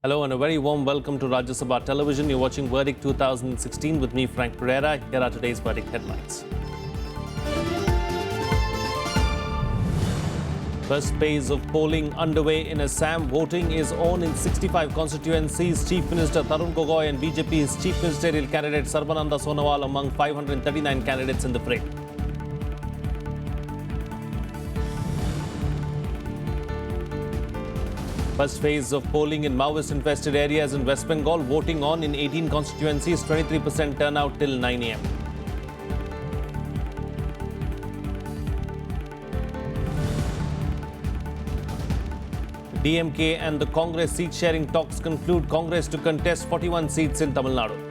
Hello and a very warm welcome to Rajya Sabha Television. You're watching Verdict 2016 with me, Frank Pereira. Here are today's Verdict headlines. First phase of polling underway in Assam. Voting is on in 65 constituencies. Chief Minister Tarun Gogoi and BJP's Chief Ministerial candidate Sarbananda Sonowal among 539 candidates in the fray. First phase of polling in Maoist-infested areas in West Bengal. Voting on in 18 constituencies. 23% turnout till 9 a.m. DMK and the Congress seat-sharing talks conclude. Congress to contest 41 seats in Tamil Nadu.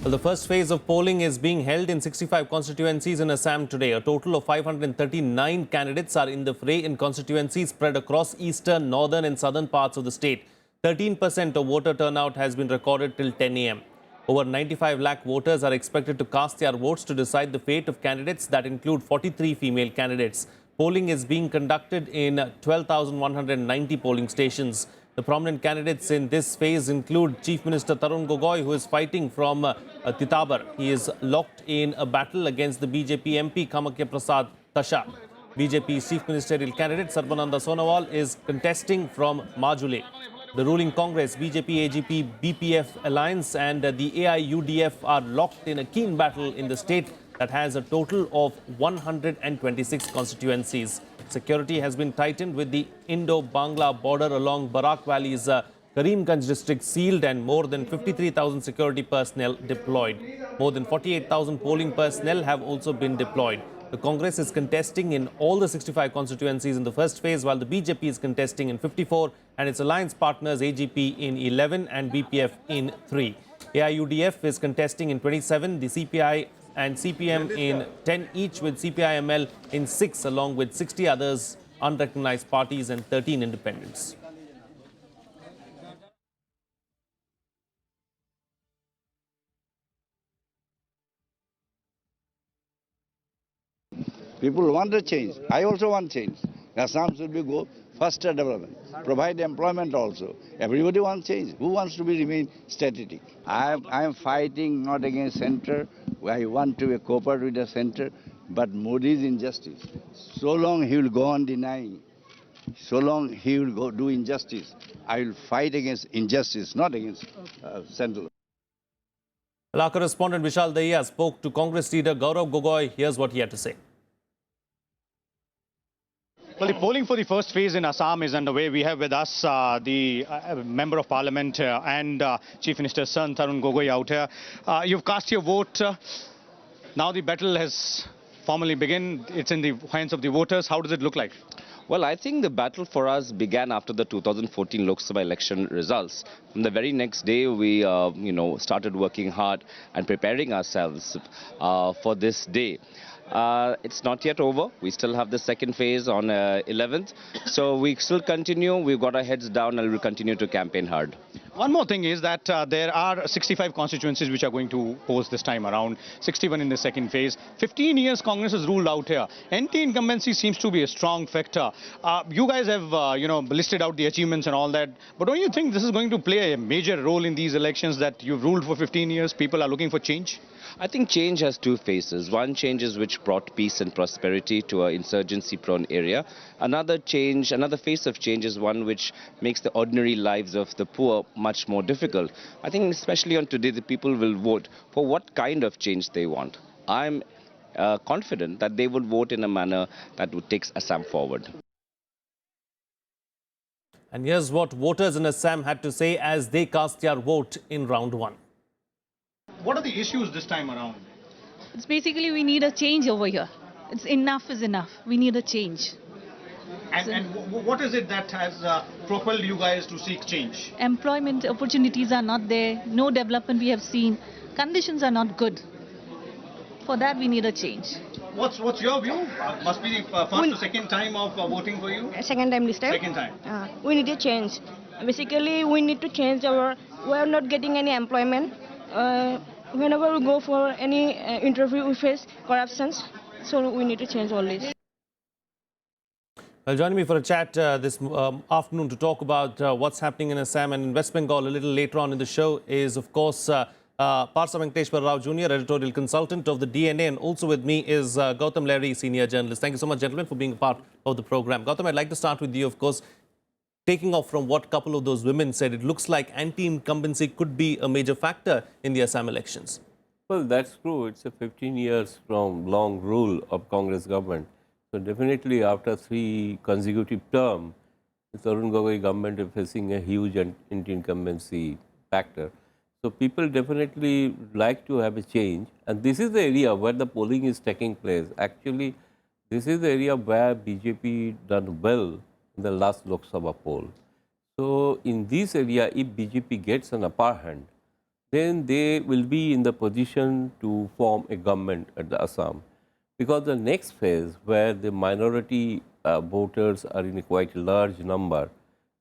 Well, the first phase of polling is being held in 65 constituencies in Assam today. A total of 539 candidates are in the fray in constituencies spread across eastern, northern and southern parts of the state. 13% of voter turnout has been recorded till 10 a.m. Over 95 lakh voters are expected to cast their votes to decide the fate of candidates that include 43 female candidates. Polling is being conducted in 12,190 polling stations. The prominent candidates in this phase include Chief Minister Tarun Gogoi, who is fighting from Titabar. He is locked in a battle against the BJP MP Kamakya Prasad Tasha. BJP's Chief Ministerial candidate Sarbananda Sonowal is contesting from Majule. The ruling Congress, BJP, AGP, BPF alliance and the AIUDF are locked in a keen battle in the state that has a total of 126 constituencies. Security has been tightened with the Indo-Bangla border along Barak Valley's Karimganj district sealed and more than 53,000 security personnel deployed. More than 48,000 polling personnel have also been deployed. The Congress is contesting in all the 65 constituencies in the first phase, while the BJP is contesting in 54 and its alliance partners AGP in 11 and BPF in 3. AIUDF is contesting in 27, the CPI and CPM in 10 each, with CPI-ML in 6, along with 60 others unrecognized parties and 13 independents. People want a change. I also want change. Assam should be go faster development, provide employment also. Everybody wants change. Who wants to remain static? I am fighting not against center. I want to cooperate with the center, but Modi's injustice. So long he will go on denying, so long he will go do injustice. I will fight against injustice, not against central. Our correspondent Vishal Dahiya spoke to Congress leader Gaurav Gogoi. Here's what he had to say. Well, the polling for the first phase in Assam is underway. We have with us the Member of Parliament and Chief Minister's son, Tarun Gogoi, out here. You've cast your vote. Now the battle has formally begun. It's in the hands of the voters. How does it look like? Well, I think the battle for us began after the 2014 Lok Sabha election results. From the very next day, we, started working hard and preparing ourselves for this day. It's not yet over. We still have the second phase on 11th. So we still continue. We've got our heads down and we'll continue to campaign hard. One more thing is that there are 65 constituencies which are going to pose this time around, 61 in the second phase. 15 years Congress has ruled out here. Anti-incumbency seems to be a strong factor. You guys have, listed out the achievements and all that. But don't you think this is going to play a major role in these elections that you've ruled for 15 years? People are looking for change? I think change has two phases. One change is which brought peace and prosperity to an insurgency-prone area. Another phase of change is one which makes the ordinary lives of the poor much more difficult. I think especially on today, the people will vote for what kind of change they want. I'm confident that they would vote in a manner that would take Assam forward. And here's what voters in Assam had to say as they cast their vote in round 1. What are the issues this time around? It's basically we need a change over here. It's enough is enough. We need a change. And what is it that has propelled you guys to seek change? Employment opportunities are not there. No development we have seen. Conditions are not good. For that we need a change. What's your view? Must be the first or second time of voting for you? Second time this time. Second time. We need a change. Basically, we need to change we are not getting any employment. Whenever we go for any interview, we face corruptions. So we need to change all this. Joining me for a chat this afternoon to talk about what's happening in Assam and in West Bengal a little later on in the show is, of course, Parsa Venkateshwar Rao Jr., editorial consultant of the DNA, and also with me is Gautam Lahiri, senior journalist. Thank you so much, gentlemen, for being a part of the program. Gautam, I'd like to start with you, of course. Taking off from what a couple of those women said, it looks like anti-incumbency could be a major factor in the Assam elections. Well, that's true. It's a 15 years from long rule of Congress government. So definitely after 3 consecutive terms, the Tarun Gogoi government is facing a huge anti-incumbency factor. So people definitely like to have a change. And this is the area where the polling is taking place. Actually, this is the area where BJP done well in the last Lok Sabha poll. So in this area, if BJP gets an upper hand, then they will be in the position to form a government at the Assam. Because the next phase, where the minority voters are in a quite large number,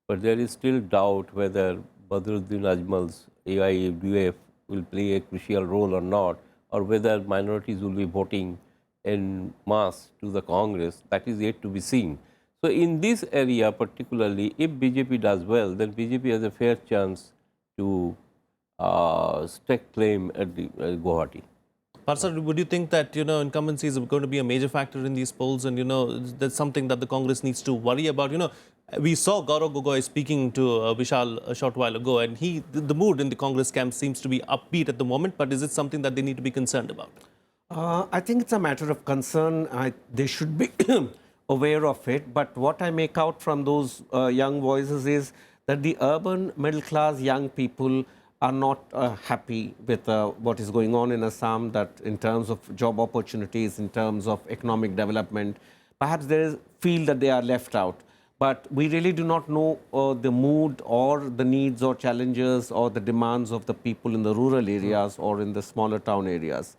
but there is still doubt whether Badruddin Ajmal's AIUDF will play a crucial role or not, or whether minorities will be voting en masse to the Congress, that is yet to be seen. So in this area particularly, if BJP does well, then BJP has a fair chance to stake claim at the Guwahati. Parsa, would you think that, incumbency is going to be a major factor in these polls, and, that's something that the Congress needs to worry about? We saw Gaurav Gogoi speaking to Vishal a short while ago, and the mood in the Congress camp seems to be upbeat at the moment, but is it something that they need to be concerned about? I think it's a matter of concern. They should be aware of it, but what I make out from those young voices is that the urban middle class young people are not happy with what is going on in Assam, that in terms of job opportunities, in terms of economic development, perhaps they feel that they are left out. But we really do not know the mood or the needs or challenges or the demands of the people in the rural areas or in the smaller town areas.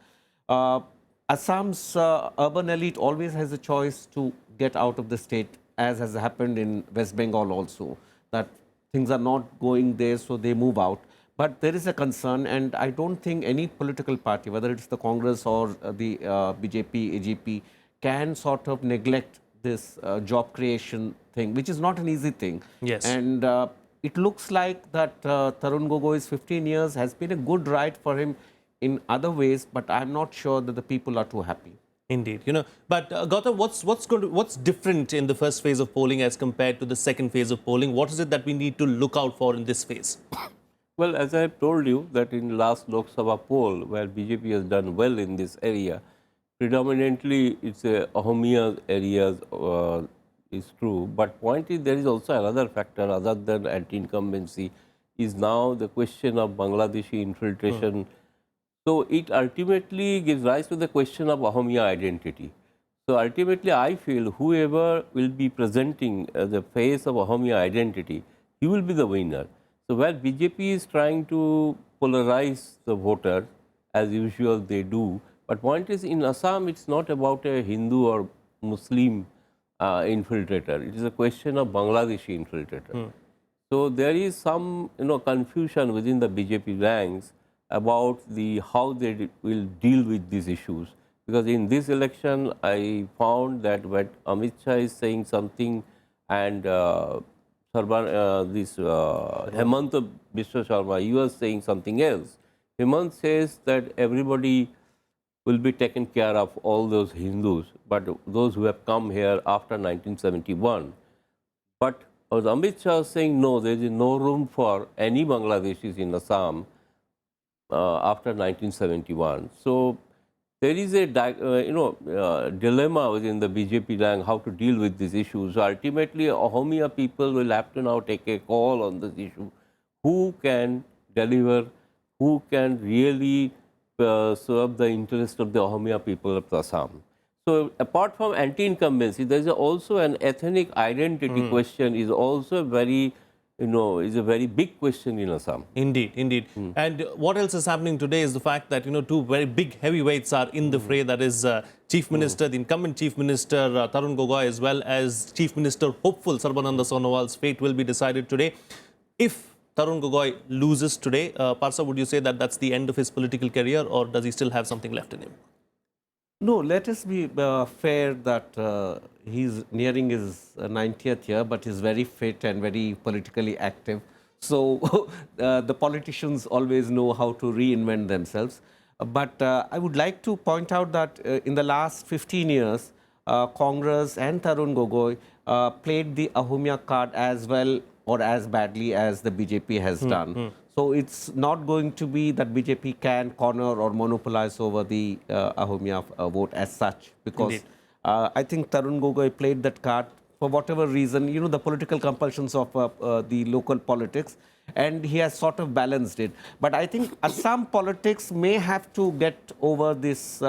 Assam's urban elite always has a choice to get out of the state, as has happened in West Bengal also, that things are not going there, so they move out. But there is a concern, and I don't think any political party, whether it's the Congress or the BJP, AGP, can sort of neglect this job creation thing, which is not an easy thing. Yes. And it looks like that Tarun Gogoi's 15 years has been a good ride for him in other ways, but I'm not sure that the people are too happy. Indeed, But Gautam, what's different in the first phase of polling as compared to the second phase of polling? What is it that we need to look out for in this phase? Well, as I have told you, that in last Lok Sabha poll, where BJP has done well in this area, predominantly it's Ahomia areas is true. But point is, there is also another factor other than anti-incumbency, is now the question of Bangladeshi infiltration. So it ultimately gives rise to the question of Ahomia identity. So ultimately, I feel whoever will be presenting the face of Ahomia identity, he will be the winner. So where BJP is trying to polarize the voter, as usual they do, but point is, in Assam, it's not about a Hindu or Muslim infiltrator. It is a question of Bangladeshi infiltrator. So there is some confusion within the BJP ranks about how they will deal with these issues. Because in this election, I found that when Amit Shah is saying something and Hemant Biswa Sharma, you are saying something else. Hemant says that everybody will be taken care of, all those Hindus, but those who have come here after 1971. But Amit Shah is saying, no, there is no room for any Bangladeshis in Assam after 1971. So there is a dilemma within the BJP rank how to deal with these issues. So ultimately, Ahomia people will have to now take a call on this issue. Who can deliver? Who can really serve the interest of the Ahomia people of Assam? So apart from anti-incumbency, there is also an ethnic identity question. Is also very is a very big question in Assam. Indeed, indeed. And what else is happening today is the fact that, 2 very big heavyweights are in the fray. That is Chief Minister, the incumbent Chief Minister Tarun Gogoi, as well as Chief Minister hopeful Sarbananda Sonowal's fate will be decided today. If Tarun Gogoi loses today, Parsa, would you say that that's the end of his political career, or does he still have something left in him? No, let us be fair that he's nearing his 90th year, but he's very fit and very politically active. So the politicians always know how to reinvent themselves. But I would like to point out that in the last 15 years, Congress and Tarun Gogoi played the Ahomia card as well or as badly as the BJP has done. So it's not going to be that BJP can corner or monopolize over the Ahomia vote as such, because I think Tarun Gogoi played that card for whatever reason, you know, the political compulsions of the local politics, and he has sort of balanced it. But I think Assam politics may have to get over this.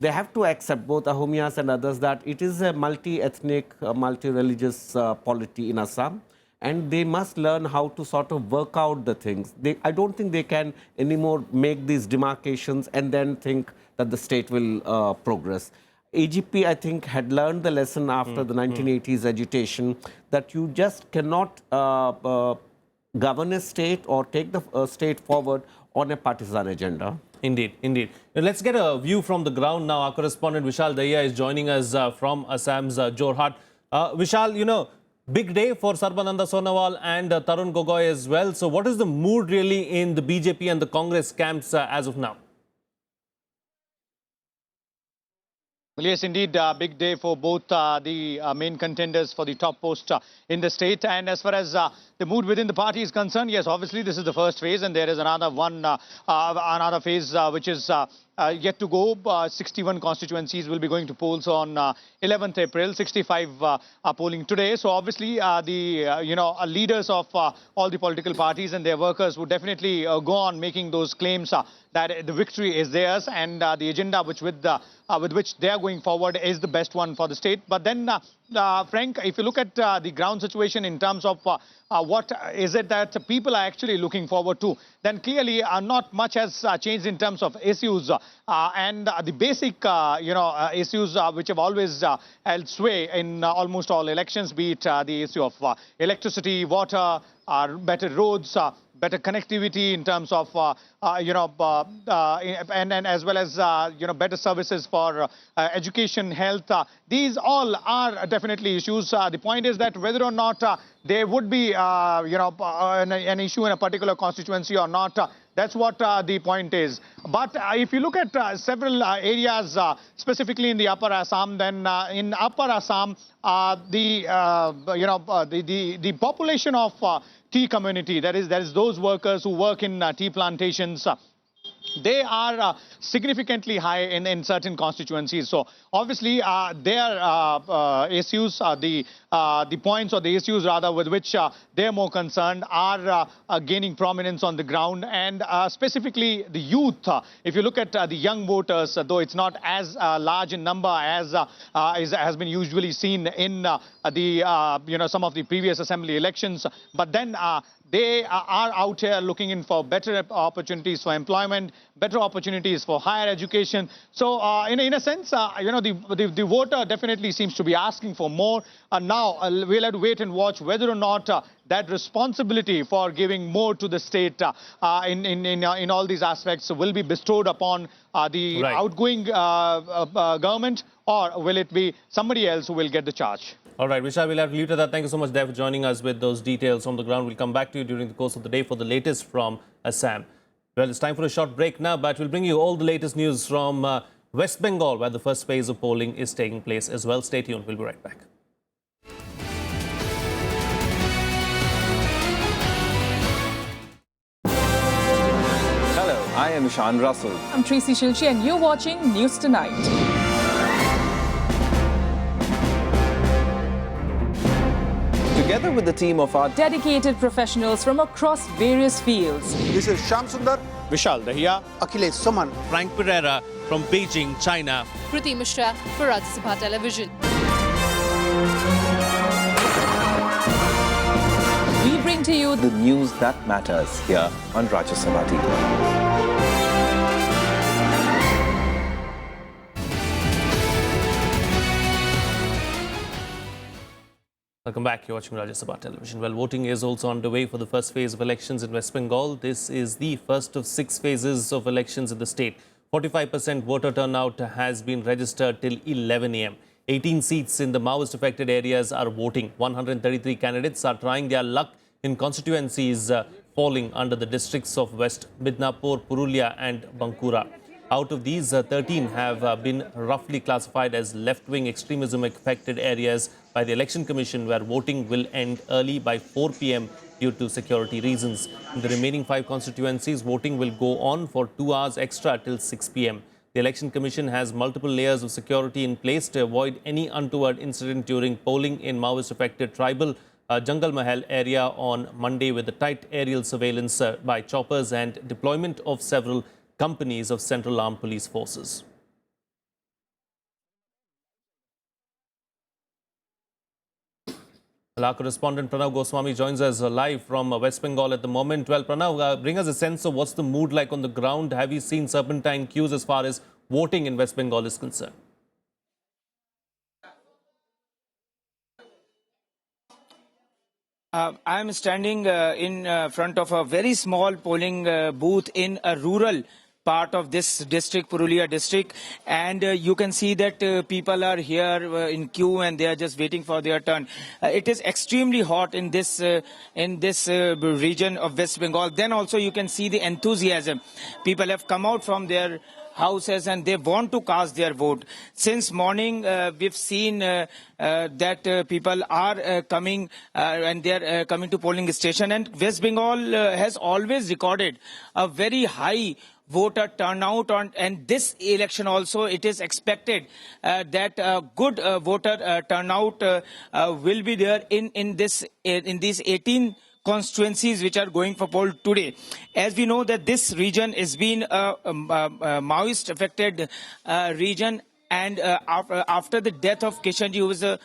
They have to accept, both Ahomias and others, that it is a multi-ethnic, multi-religious polity in Assam, and they must learn how to sort of work out the things. I don't think they can anymore make these demarcations and then think that the state will progress. AGP, I think, had learned the lesson after the 1980s agitation that you just cannot govern a state or take the state forward on a partisan agenda. Indeed, indeed. Now, let's get a view from the ground now. Our correspondent Vishal Dahiya is joining us from Assam's Jorhat. Vishal, you know, big day for Sarbananda Sonowal and Tarun Gogoi as well. So what is the mood really in the BJP and the Congress camps as of now? Well, yes, indeed, big day for both the main contenders for the top post in the state. And as far as the mood within the party is concerned, yes, obviously this is the first phase, and there is another another phase which is yet to go. 61 constituencies will be going to polls on 11th April. 65 are polling today. So obviously the leaders of all the political parties and their workers would definitely go on making those claims that the victory is theirs, and the agenda with which they are going forward is the best one for the state. But then, Frank, if you look at the ground situation in terms of what is it that people are actually looking forward to, then clearly not much has changed in terms of issues and the basic issues which have always held sway in almost all elections, be it the issue of electricity, water, better roads, better connectivity in terms of and as well as better services for education, health. These all are definitely issues. The point is that whether or not there would be an issue in a particular constituency or not, that's what the point is. But if you look at several areas, specifically in the Upper Assam, then in Upper Assam, the population of tea community, that is those workers who work in tea plantations, they are significantly high in certain constituencies. So obviously their issues, the points or the issues rather with which they are more concerned are gaining prominence on the ground, and specifically the youth. If you look at the young voters, though it's not as large in number as has been usually seen in some of the previous assembly elections, but then they are out here looking in for better opportunities for employment, better opportunities for higher education. So in a sense, the voter definitely seems to be asking for more. Now we'll have to wait and watch whether or not that responsibility for giving more to the state in all these aspects will be bestowed upon the outgoing government, or will it be somebody else who will get the charge? All right, Vishal, we'll have to leave it at that. Thank you so much, Dev, for joining us with those details on the ground. We'll come back to you during the course of the day for the latest from Assam. Well, it's time for a short break now, but we'll bring you all the latest news from West Bengal, where the first phase of polling is taking place as well. Stay tuned. We'll be right back. Hello, I am Ishan Russell. I'm Tracy Shilchi, and you're watching News Tonight. Together with the team of our Dedicated professionals from across various fields. This is Shyam Sundar, Vishal Dahiya, Akhilesh Suman, Frank Pereira from Beijing, China. Kriti Mishra for Rajya Sabha Television. We bring to you the news that matters here on Rajya Sabha TV. Welcome back. You're watching Rajya Sabha Television. Well, voting is also underway for the first phase of elections in West Bengal. This is the first of 6 phases of elections in the state. 45% voter turnout has been registered till 11 a.m. 18 seats in the Maoist-affected areas are voting. 133 candidates are trying their luck in constituencies falling under the districts of West Midnapur, Purulia and Bankura. Out of these, 13 have been roughly classified as left-wing extremism-affected areas by the Election Commission, where voting will end early by 4 p.m. due to security reasons. In the remaining 5 constituencies, voting will go on for 2 hours extra till 6 p.m. The Election Commission has multiple layers of security in place to avoid any untoward incident during polling in Maoist-affected tribal Jungle Mahal area on Monday, with the tight aerial surveillance by choppers and deployment of several companies of Central Armed Police Forces. Our correspondent Pranav Goswami joins us live from West Bengal at the moment. Well, Pranav, bring us a sense of what's the mood like on the ground. Have you seen serpentine queues as far as voting in West Bengal is concerned? I am standing in front of a very small polling booth in a rural part of this district, Purulia district, and you can see that people are here in queue and they are just waiting for their turn. It is extremely hot in this region of West Bengal. Then also you can see the enthusiasm. People have come out from their houses and they want to cast their vote. Since morning, we've seen that people are coming and they are coming to polling station. And West Bengal has always recorded a very high voter turnout and this election also it is expected that good voter turnout will be there in these 18 constituencies which are going for poll today. As we know that this region has been a Maoist affected region, and after the death of Kishanji, who was a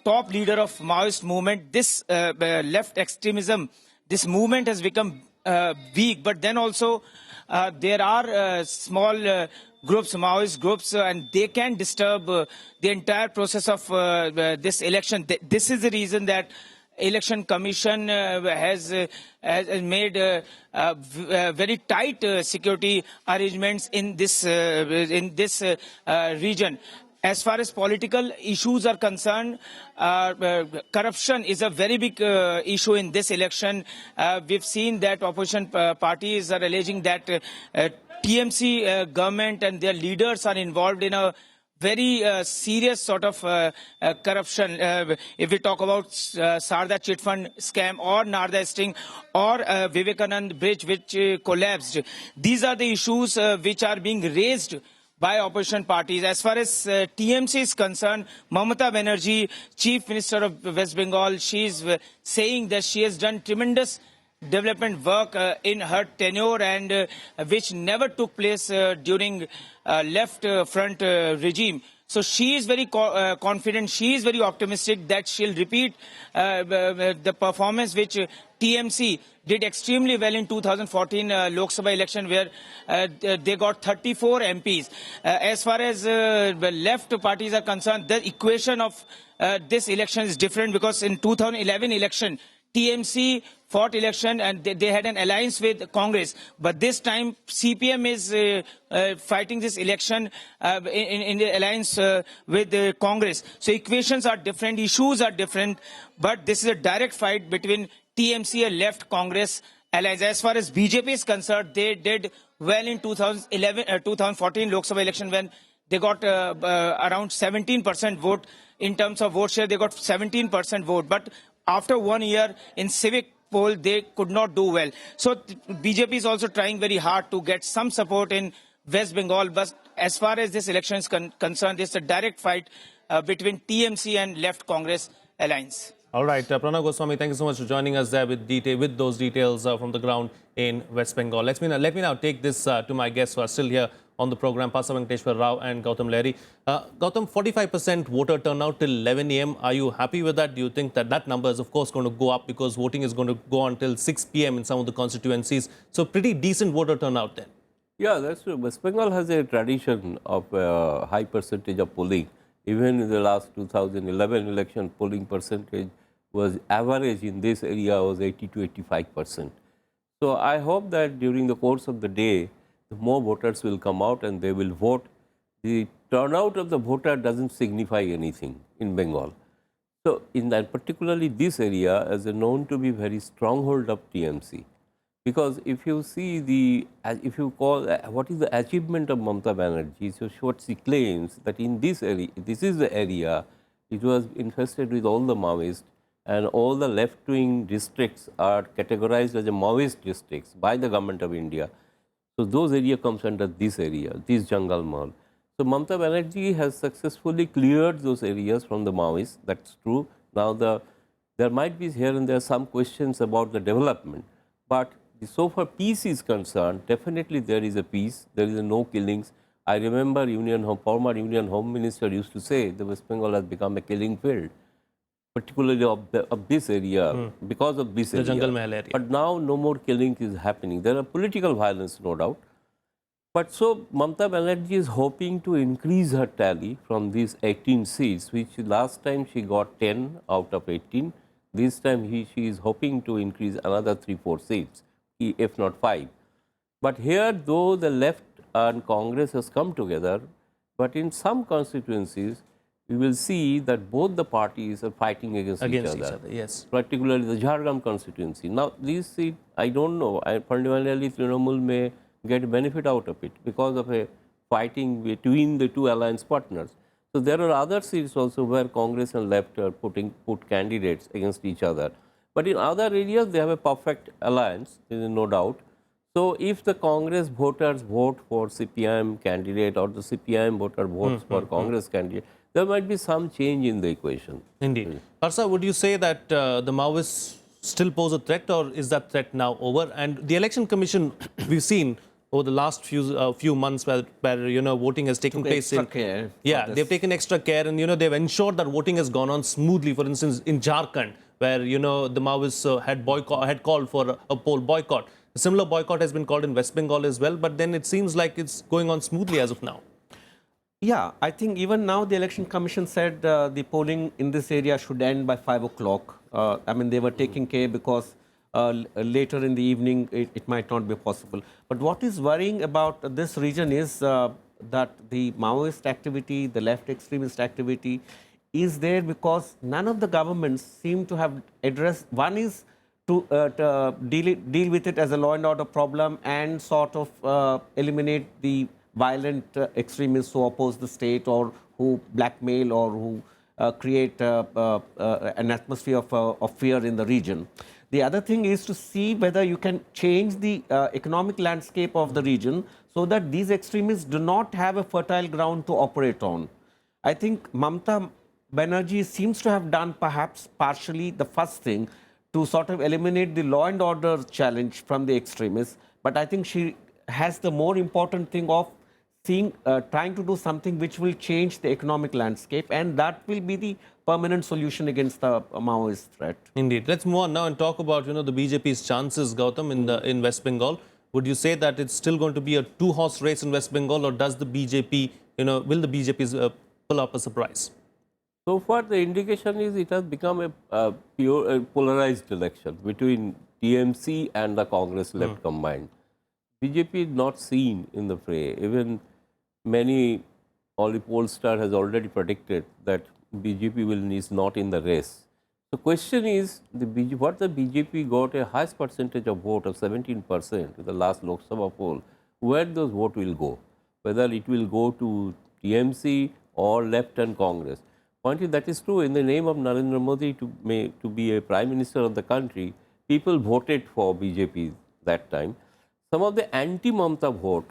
top leader of Maoist movement, this left extremism, this movement has become weak. But then also there are small groups, Maoist groups, and they can disturb the entire process of this election. This is the reason that Election Commission has made very tight security arrangements in this region. As far as political issues are concerned, corruption is a very big issue in this election. We've seen that opposition parties are alleging that TMC government and their leaders are involved in a very serious sort of corruption. If we talk about Sarda Chit Fund scam or Narda Sting or Vivekanand Bridge which collapsed, these are the issues which are being raised by opposition parties. As far as TMC is concerned, Mamata Banerjee, Chief Minister of West Bengal, she is saying that she has done tremendous development work in her tenure and which never took place during left front regime. So she is very confident, she is very optimistic that she'll repeat the performance which TMC did extremely well in 2014 Lok Sabha election, where they got 34 MPs. As far as left parties are concerned, the equation of this election is different, because in 2011 election, TMC fought election and they had an alliance with Congress. But this time CPM is fighting this election in the alliance with Congress. So equations are different, issues are different, but this is a direct fight between TMC and left Congress alliance. As far as BJP is concerned, they did well in 2014 Lok Sabha election, when they got around 17% vote. In terms of vote share, they got 17% vote. But after 1 year in civic poll, they could not do well. So BJP is also trying very hard to get some support in West Bengal. But as far as this election is concerned, it's a direct fight between TMC and left Congress alliance. All right, Pranav Goswami, thank you so much for joining us there with those details from the ground in West Bengal. Let me now take this to my guests who are still here on the program, Pasa Venkateshwar Rao and Gautam Lahiri. Gautam, 45% voter turnout till 11 a.m. Are you happy with that? Do you think that that number is, of course, going to go up, because voting is going to go until 6 p.m. in some of the constituencies? So pretty decent voter turnout then. Yeah, that's true. West Bengal has a tradition of high percentage of polling. Even in the last 2011 election, polling percentage was average in this area was 80 to 85%. So I hope that during the course of the day, more voters will come out and they will vote. The turnout of the voter doesn't signify anything in Bengal. So in that, particularly this area is known to be very stronghold of TMC. Because if you see if you call, what is the achievement of Mamata Banerjee, so what she claims that in this area, this is the area, it was infested with all the Maoists, and all the left-wing districts are categorized as a Maoist districts by the government of India. So those area comes under this area, this Jangal Mahal. So Mamata Banerjee has successfully cleared those areas from the Maoists, that's true. Now there might be here and there some questions about the development, but so far peace is concerned, definitely there is a peace, there is no killings. I remember former Union Home Minister used to say the West Bengal has become a killing field, particularly of this area, because of this area. The Jangal Mahal area. But now no more killing is happening. There are political violence, no doubt. But so Mamata Banerjee is hoping to increase her tally from these 18 seats, which last time she got 10 out of 18. This time she is hoping to increase another 3-4 seats, if not 5. But here, though the left and Congress has come together, but in some constituencies, we will see that both the parties are fighting against each other. Yes. Particularly the Jharkhand constituency. Now, these seats, I don't know, fundamentally Trinamool may get benefit out of it because of a fighting between the two alliance partners. So there are other seats also where Congress and left are put candidates against each other. But in other areas, they have a perfect alliance, there is no doubt. So if the Congress voters vote for CPIM candidate or the CPIM voter votes for Congress candidate, there might be some change in the equation. Indeed. Parsa, would you say that the Maoists still pose a threat, or is that threat now over? And the Election Commission, we've seen over the last few months where voting has taken place. They've taken extra care, and they've ensured that voting has gone on smoothly. For instance, in Jharkhand, where the Maoists had called for a poll boycott. A similar boycott has been called in West Bengal as well, but then it seems like it's going on smoothly as of now. Yeah, I think even now the Election Commission said the polling in this area should end by 5 o'clock. I mean, they were taking care because later in the evening it might not be possible. But what is worrying about this region is that the Maoist activity, the left extremist activity is there because none of the governments seem to have addressed. One is to deal with it as a law and order problem and sort of eliminate the violent extremists who oppose the state or who blackmail or who create an atmosphere of fear in the region. The other thing is to see whether you can change the economic landscape of the region so that these extremists do not have a fertile ground to operate on. I think Mamata Banerjee seems to have done perhaps partially the first thing to sort of eliminate the law and order challenge from the extremists. But I think she has the more important thing of trying to do something which will change the economic landscape, and that will be the permanent solution against the Maoist threat. Indeed. Let's move on now and talk about the BJP's chances, Gautam, in West Bengal. Would you say that it's still going to be a two-horse race in West Bengal, or does the BJP, will the BJP pull up a surprise? So far, the indication is it has become a pure polarized election between TMC and the Congress left combined. BJP is not seen in the fray. Even many pollster has already predicted that BJP is not in the race. The question is, what the BJP got a highest percentage of vote of 17% in the last Lok Sabha poll, where those votes will go, whether it will go to TMC or left and Congress. Point is, that is true. In the name of Narendra Modi to be a Prime Minister of the country, people voted for BJP that time. Some of the anti-Mamata vote,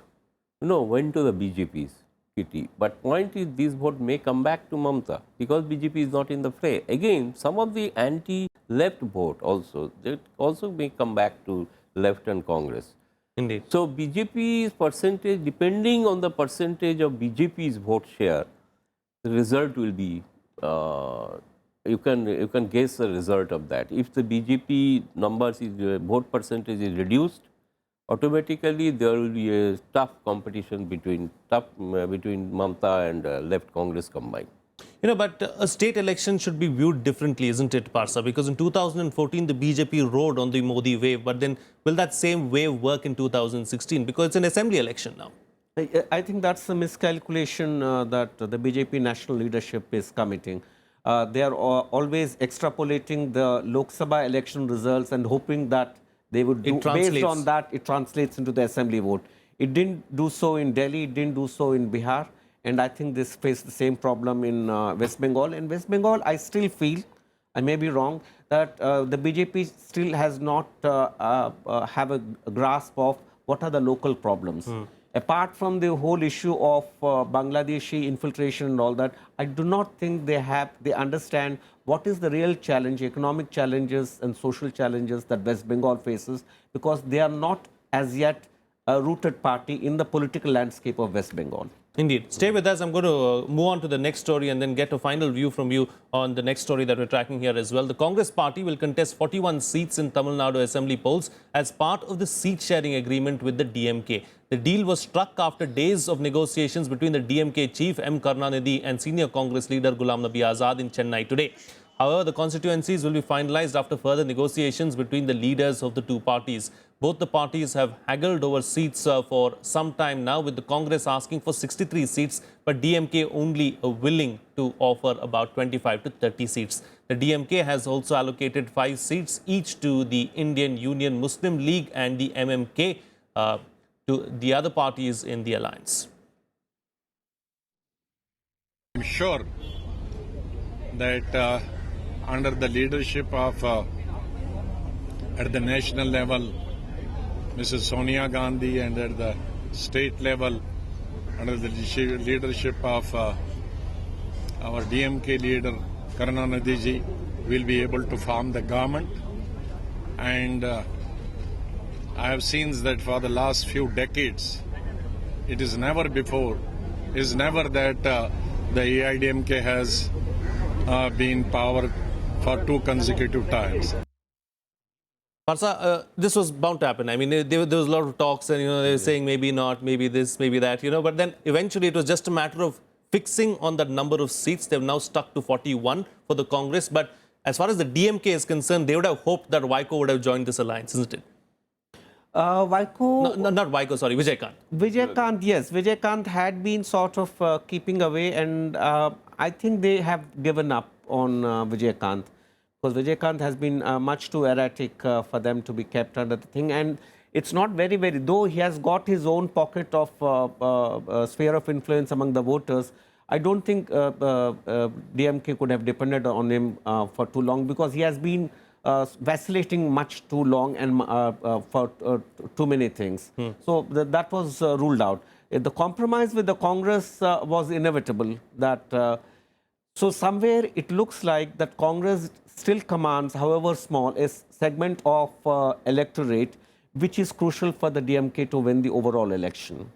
went to the BJP's kitty. But point is, these votes may come back to Mamata because BJP is not in the fray. Again, some of the anti-left vote also, they also may come back to left and Congress. Indeed. So BJP's percentage, depending on the percentage of BJP's vote share, the result will be, you can guess the result of that. If the BJP numbers, vote percentage is reduced, automatically there will be a tough competition between Mamata and left Congress combined. But a state election should be viewed differently, isn't it, Parsa? Because in 2014, the BJP rode on the Modi wave, but then will that same wave work in 2016? Because it's an assembly election now. I think that's the miscalculation that the BJP national leadership is committing. They are always extrapolating the Lok Sabha election results and hoping that they would do, based on that, it translates into the assembly vote. It didn't do so in Delhi, it didn't do so in Bihar, and I think this faced the same problem in West Bengal. In West Bengal, I still feel, I may be wrong, that the BJP still has not have a grasp of what are the local problems. Apart from the whole issue of Bangladeshi infiltration and all that, I do not think they understand what is the real challenge, economic challenges and social challenges that West Bengal faces, because they are not as yet a rooted party in the political landscape of West Bengal. Indeed. Stay with us. I'm going to move on to the next story and then get a final view from you on the next story that we're tracking here as well. The Congress party will contest 41 seats in Tamil Nadu assembly polls as part of the seat-sharing agreement with the DMK. The deal was struck after days of negotiations between the DMK chief M. Karunanidhi and senior Congress leader Ghulam Nabi Azad in Chennai today. However, the constituencies will be finalized after further negotiations between the leaders of the two parties. Both the parties have haggled over seats for some time now, with the Congress asking for 63 seats, but DMK only willing to offer about 25 to 30 seats. The DMK has also allocated 5 seats each to the Indian Union Muslim League and the MMK to the other parties in the alliance. I'm sure that under the leadership of, at the national level, Mrs. Sonia Gandhi, and at the state level, under the leadership of our DMK leader, Karunanidhi ji, will be able to form the government. And I have seen that for the last few decades, it is never before, is never that the AIDMK has been in power for 2 consecutive times. Parsa, this was bound to happen. I mean, there was a lot of talks and, they were saying maybe not, maybe this, maybe that, but then eventually it was just a matter of fixing on that number of seats. They've now stuck to 41 for the Congress. But as far as the DMK is concerned, they would have hoped that Vaiko would have joined this alliance, isn't it? Vaiko... No, not Vaiko, sorry, Vijay Kant. Vijay Kant, yes. Vijay Kant had been sort of keeping away, and I think they have given up on Vijay Kant, because Vijay Kant has been much too erratic for them to be kept under the thing. And it's not very, though he has got his own pocket of sphere of influence among the voters, I don't think DMK could have depended on him for too long, because he has been vacillating much too long and for too many things. So that was ruled out. The compromise with the Congress was inevitable. So somewhere it looks like that Congress still commands, however small, a segment of electorate which is crucial for the DMK to win the overall election.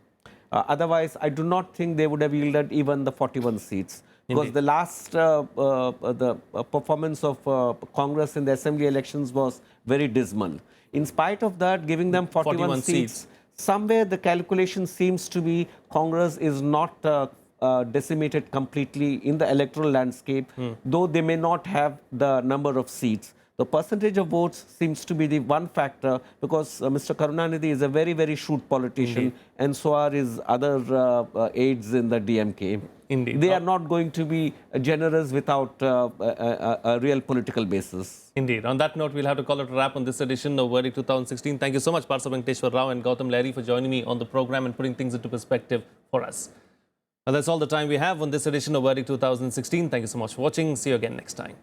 Otherwise, I do not think they would have yielded even the 41 seats. Because Indeed. The last performance of Congress in the assembly elections was very dismal. In spite of that, giving them 41 seats, somewhere the calculation seems to be Congress is not decimated completely in the electoral landscape, though they may not have the number of seats. The percentage of votes seems to be the one factor, because Mr. Karunanidhi is a very, very shrewd politician, Indeed. And so are his other aides in the DMK. Indeed. They are not going to be generous without a real political basis. Indeed. On that note, we'll have to call it a wrap on this edition of Verdict 2016. Thank you so much, Parsa Venkateshwar Rao and Gautam Lahiri, for joining me on the program and putting things into perspective for us. Well, that's all the time we have on this edition of Verdict 2016. Thank you so much for watching. See you again next time.